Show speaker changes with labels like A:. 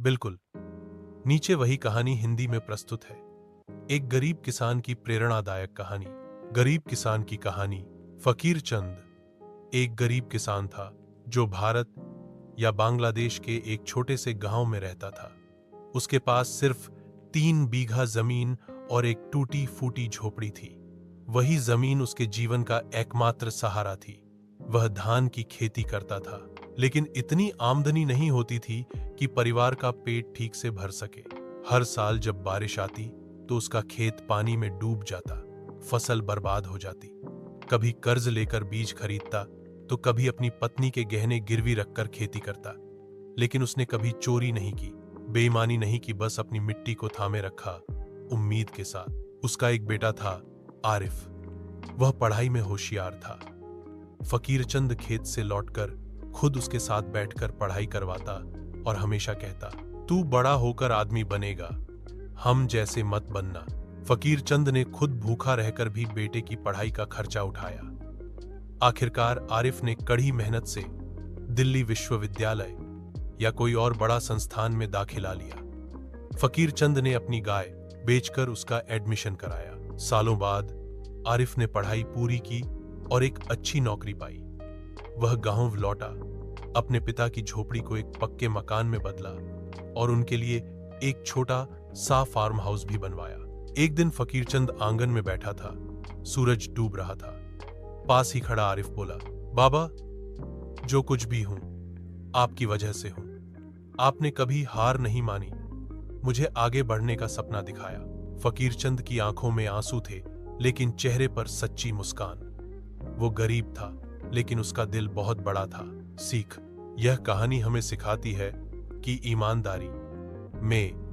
A: बिल्कुल। नीचे वही कहानी हिंदी में प्रस्तुत है। एक गरीब किसान की प्रेरणादायक कहानी। गरीब किसान की कहानी। फकीर चंद एक गरीब किसान था जो भारत या बांग्लादेश के एक छोटे से गांव में रहता था। उसके पास सिर्फ 3 बीघा जमीन और एक टूटी फूटी झोपड़ी थी। वही जमीन उसके जीवन का एकमात्र सहारा थी। वह धान की खेती करता था, लेकिन इतनी आमदनी नहीं होती थी कि परिवार का पेट ठीक से भर सके। हर साल जब बारिश आती तो उसका खेत पानी में डूब जाता, फसल बर्बाद हो जाती। कभी कर्ज लेकर बीज खरीदता तो कभी अपनी पत्नी के गहने गिरवी रखकर खेती करता। लेकिन उसने कभी चोरी नहीं की, बेईमानी नहीं की, बस अपनी मिट्टी को थामे रखा, उम्मीद के साथ। उसका एक बेटा था, आरिफ। वह पढ़ाई में होशियार था। फकीरचंद खेत से लौटकर खुद उसके साथ बैठकर पढ़ाई करवाता और हमेशा कहता, तू बड़ा होकर आदमी बनेगा, हम जैसे मत बनना। फकीरचंद ने खुद भूखा रहकर भी बेटे की पढ़ाई का खर्चा उठाया। आखिरकार आरिफ ने कड़ी मेहनत से दिल्ली विश्वविद्यालय या कोई और बड़ा संस्थान में दाखिला लिया। फकीरचंद ने अपनी गाय बेचकर उसका एडमिशन कराया। सालों बाद आरिफ ने पढ़ाई पूरी की और एक अच्छी नौकरी पाई। वह गांव लौटा, अपने पिता की झोपड़ी को एक पक्के मकान में बदला और उनके लिए एक छोटा सा फार्म हाउस भी बनवाया। एक दिन फकीरचंद आंगन में बैठा था, सूरज डूब रहा था। पास ही खड़ा आरिफ बोला, बाबा, जो कुछ भी हूं आपकी वजह से हूं। आपने कभी हार नहीं मानी, मुझे आगे बढ़ने का सपना दिखाया। फकीरचंद की आंखों में आंसू थे, लेकिन चेहरे पर सच्ची मुस्कान। वो गरीब था, लेकिन उसका दिल बहुत बड़ा था। सीख, यह कहानी हमें सिखाती है कि ईमानदारी में